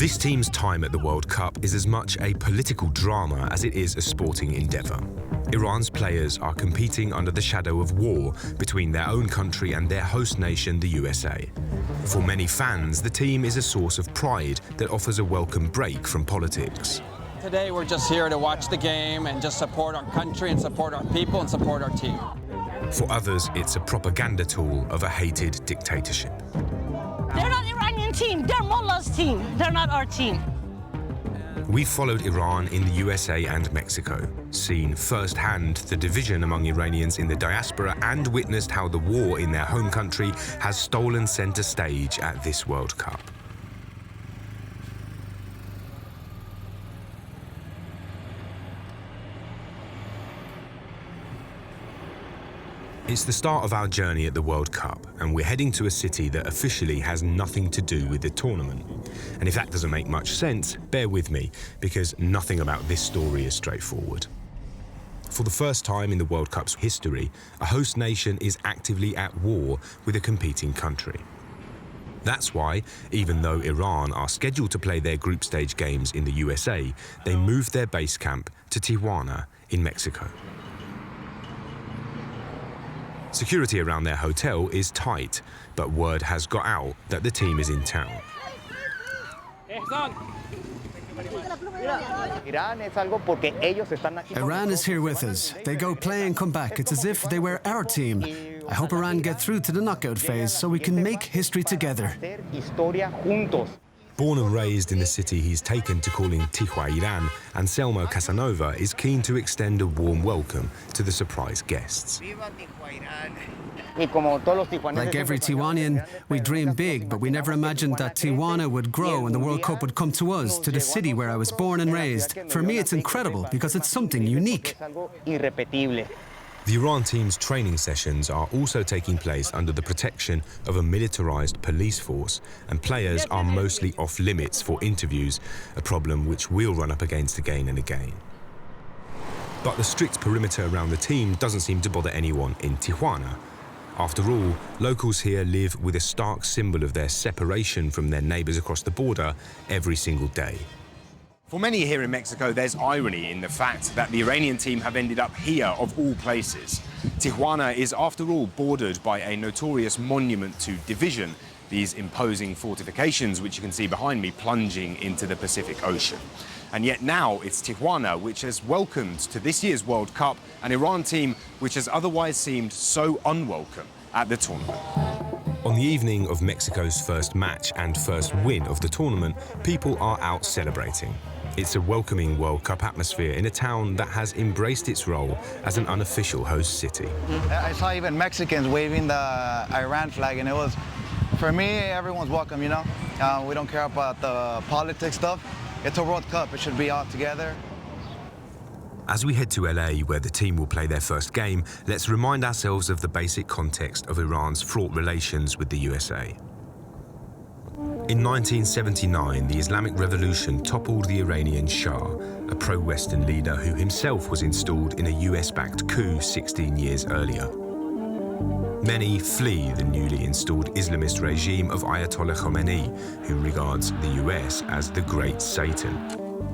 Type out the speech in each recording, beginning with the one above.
This team's time at the World Cup is as much a political drama as it is a sporting endeavour. Iran's players are competing under the shadow of war between their own country and their host nation, the USA. For many fans, the team is a source of pride that offers a welcome break from politics. Today we're just here to watch the game and just support our country and support our people and support our team. For others, it's a propaganda tool of a hated dictatorship. They're not Iranian team, they're Mullah's team. They're not our team. We followed Iran in the USA and Mexico, seen firsthand the division among Iranians in the diaspora, and witnessed how the war in their home country has stolen center stage at this World Cup. It's the start of our journey at the World Cup, and we're heading to a city that officially has nothing to do with the tournament. And if that doesn't make much sense, bear with me, because nothing about this story is straightforward. For the first time in the World Cup's history, a host nation is actively at war with a competing country. That's why, even though Iran are scheduled to play their group stage games in the USA, they moved their base camp to Tijuana in Mexico. Security around their hotel is tight, but word has got out that the team is in town. Iran is here with us. They go play and come back. It's as if they were our team. I hope Iran get through to the knockout phase so we can make history together. Born and raised in the city he's taken to calling Tijuana, Anselmo Casanova is keen to extend a warm welcome to the surprise guests. Like every Tijuanian, we dream big, but we never imagined that Tijuana would grow and the World Cup would come to us, to the city where I was born and raised. For me, it's incredible because it's something unique. The Iran team's training sessions are also taking place under the protection of a militarized police force, and players are mostly off limits for interviews, a problem which we'll run up against again and again. But the strict perimeter around the team doesn't seem to bother anyone in Tijuana. After all, locals here live with a stark symbol of their separation from their neighbors across the border every single day. For many here in Mexico, there's irony in the fact that the Iranian team have ended up here, of all places. Tijuana is, after all, bordered by a notorious monument to division, these imposing fortifications, which you can see behind me, plunging into the Pacific Ocean. And yet now it's Tijuana which has welcomed to this year's World Cup an Iran team which has otherwise seemed so unwelcome at the tournament. On the evening of Mexico's first match and first win of the tournament, people are out celebrating. It's a welcoming World Cup atmosphere in a town that has embraced its role as an unofficial host city. I saw even Mexicans waving the Iran flag, and it was, for me, everyone's welcome, you know? We don't care about the politics stuff. It's a World Cup, it should be all together. As we head to LA, where the team will play their first game, let's remind ourselves of the basic context of Iran's fraught relations with the USA. In 1979, the Islamic Revolution toppled the Iranian Shah, a pro-Western leader who himself was installed in a US-backed coup 16 years earlier. Many flee the newly installed Islamist regime of Ayatollah Khomeini, who regards the US as the Great Satan.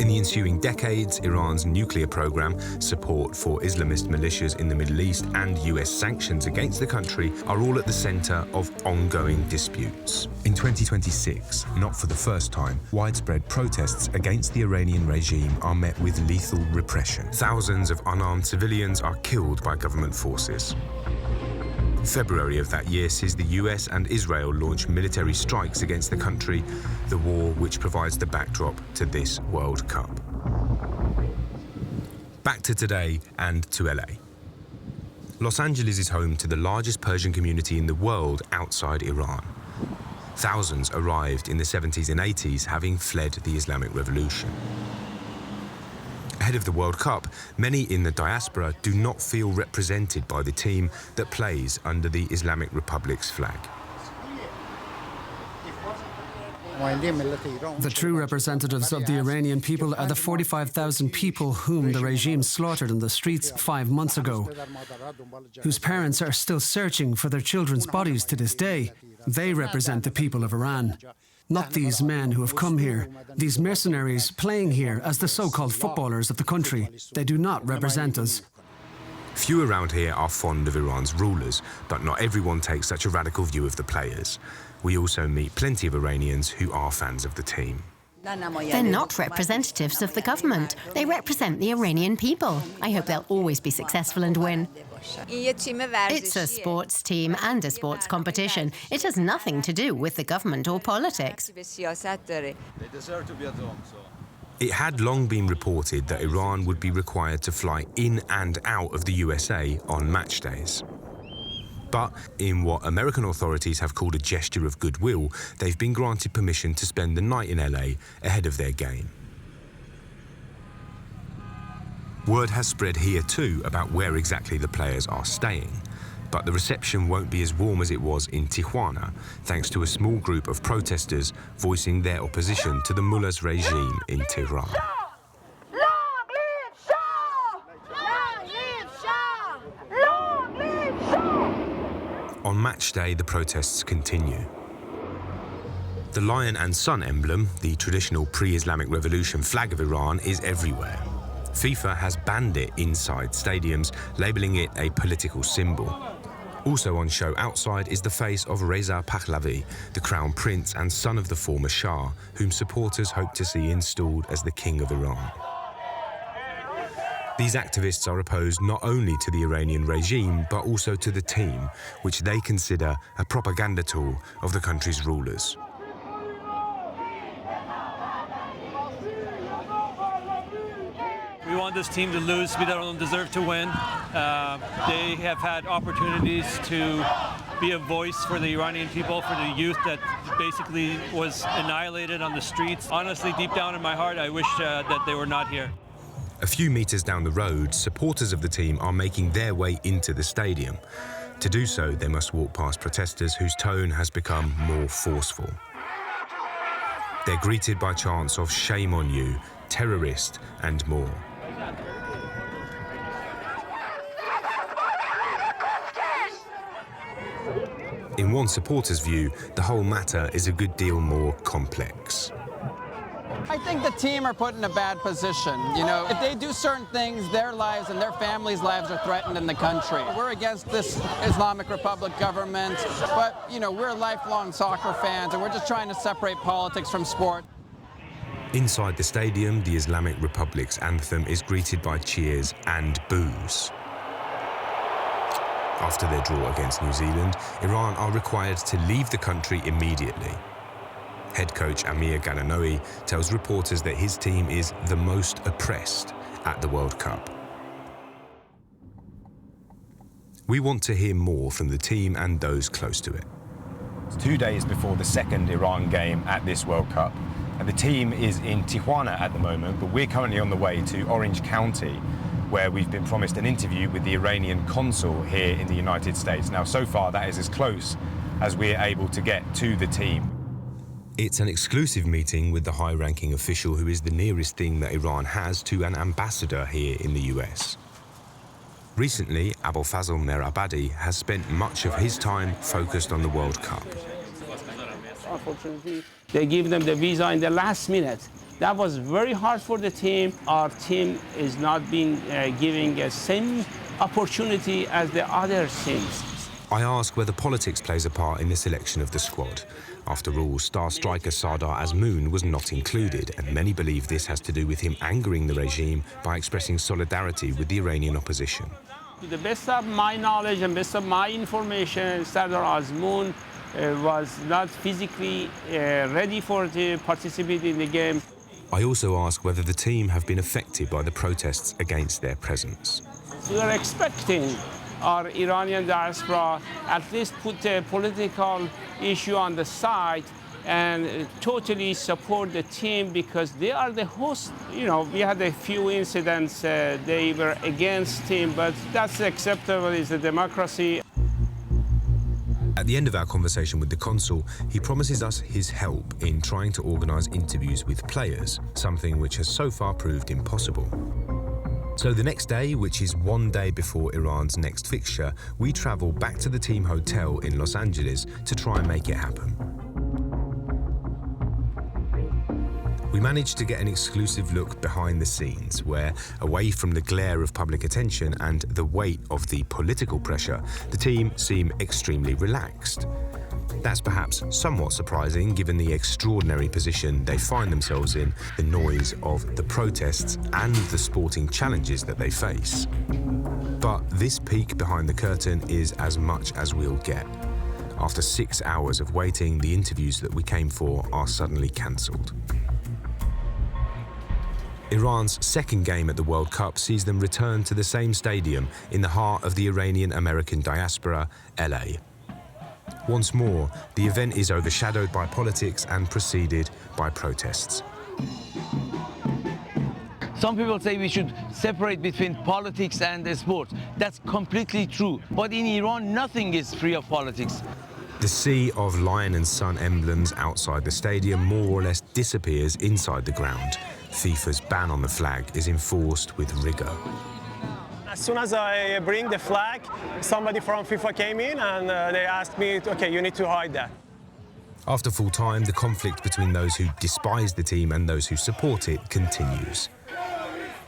In the ensuing decades, Iran's nuclear program, support for Islamist militias in the Middle East, and US sanctions against the country are all at the center of ongoing disputes. In 2026, not for the first time, widespread protests against the Iranian regime are met with lethal repression. Thousands of unarmed civilians are killed by government forces. February of that year sees the US and Israel launch military strikes against the country, the war which provides the backdrop to this World Cup. Back to today and to LA. Los Angeles is home to the largest Persian community in the world outside Iran. Thousands arrived in the 70s and 80s, having fled the Islamic Revolution. Ahead of the World Cup, many in the diaspora do not feel represented by the team that plays under the Islamic Republic's flag. The true representatives of the Iranian people are the 45,000 people whom the regime slaughtered in the streets 5 months ago, whose parents are still searching for their children's bodies to this day. They represent the people of Iran. Not these men who have come here, these mercenaries playing here as the so-called footballers of the country. They do not represent us. Few around here are fond of Iran's rulers, but not everyone takes such a radical view of the players. We also meet plenty of Iranians who are fans of the team. They're not representatives of the government. They represent the Iranian people. I hope they'll always be successful and win. It's a sports team and a sports competition. It has nothing to do with the government or politics. It had long been reported that Iran would be required to fly in and out of the USA on match days. But in what American authorities have called a gesture of goodwill, they've been granted permission to spend the night in LA ahead of their game. Word has spread here too about where exactly the players are staying. But the reception won't be as warm as it was in Tijuana, thanks to a small group of protesters voicing their opposition to the mullah's regime in Tehran. On match day, the protests continue. The lion and sun emblem, the traditional pre-Islamic revolution flag of Iran, is everywhere. FIFA has banned it inside stadiums, labelling it a political symbol. Also on show outside is the face of Reza Pahlavi, the crown prince and son of the former Shah, whom supporters hope to see installed as the king of Iran. These activists are opposed not only to the Iranian regime, but also to the team, which they consider a propaganda tool of the country's rulers. We want this team to lose. We don't deserve to win. They have had opportunities to be a voice for the Iranian people, for the youth that basically was annihilated on the streets. Honestly, deep down in my heart, I wish that they were not here. A few meters down the road, supporters of the team are making their way into the stadium. To do so, they must walk past protesters whose tone has become more forceful. They're greeted by chants of "Shame on you," "terrorist," and more. In one supporter's view, the whole matter is a good deal more complex. I think the team are put in a bad position. You know, if they do certain things, their lives and their families' lives are threatened in the country. We're against this Islamic Republic government, but, you know, we're lifelong soccer fans, and we're just trying to separate politics from sport. Inside the stadium, the Islamic Republic's anthem is greeted by cheers and boos. After their draw against New Zealand, Iran are required to leave the country immediately. Head coach Amir Galanoui tells reporters that his team is the most oppressed at the World Cup. We want to hear more from the team and those close to it. It's 2 days before the second Iran game at this World Cup. And the team is in Tijuana at the moment, but we're currently on the way to Orange County, where we've been promised an interview with the Iranian Consul here in the United States. Now, so far, that is as close as we're able to get to the team. It's an exclusive meeting with the high-ranking official who is the nearest thing that Iran has to an ambassador here in the US. Recently, Abolfazl Merabadi has spent much of his time focused on the World Cup. Unfortunately, they give them the visa in the last minute. That was very hard for the team. Our team is not being giving the same opportunity as the other teams. I ask whether politics plays a part in the selection of the squad. After all, star striker Sardar Azmoun was not included, and many believe this has to do with him angering the regime by expressing solidarity with the Iranian opposition. To the best of my knowledge and best of my information, Sardar Azmoun was not physically ready to participate in the game. I also ask whether the team have been affected by the protests against their presence. We are expecting our Iranian diaspora at least put the political issue on the side and totally support the team because they are the host. You know, we had a few incidents, they were against team, but that's acceptable, it's a democracy. At the end of our conversation with the consul, he promises us his help in trying to organise interviews with players, something which has so far proved impossible. So the next day, which is 1 day before Iran's next fixture, we travel back to the team hotel in Los Angeles to try and make it happen. We managed to get an exclusive look behind the scenes where, away from the glare of public attention and the weight of the political pressure, the team seem extremely relaxed. That's perhaps somewhat surprising given the extraordinary position they find themselves in, the noise of the protests and the sporting challenges that they face. But this peek behind the curtain is as much as we'll get. After 6 hours of waiting, the interviews that we came for are suddenly cancelled. Iran's second game at the World Cup sees them return to the same stadium in the heart of the Iranian American diaspora, LA. Once more, the event is overshadowed by politics and preceded by protests. Some people say we should separate between politics and sports. That's completely true. But in Iran, nothing is free of politics. The sea of lion and sun emblems outside the stadium more or less disappears inside the ground. FIFA's ban on the flag is enforced with rigor. As soon as I bring the flag, somebody from FIFA came in and they asked me, okay, you need to hide that. After full time, the conflict between those who despise the team and those who support it continues.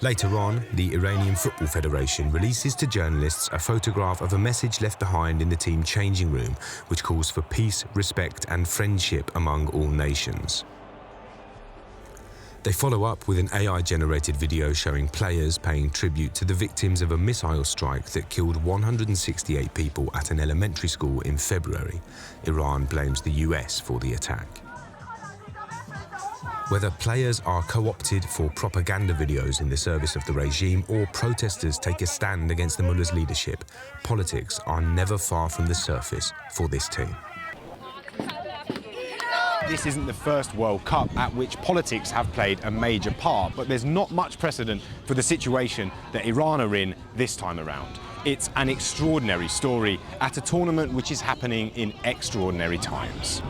Later on, the Iranian Football Federation releases to journalists a photograph of a message left behind in the team changing room, which calls for peace, respect and friendship among all nations. They follow up with an AI-generated video showing players paying tribute to the victims of a missile strike that killed 168 people at an elementary school in February. Iran blames the US for the attack. Whether players are co-opted for propaganda videos in the service of the regime or protesters take a stand against the mullah's leadership, politics are never far from the surface for this team. This isn't the first World Cup at which politics have played a major part, but there's not much precedent for the situation that Iran are in this time around. It's an extraordinary story at a tournament which is happening in extraordinary times.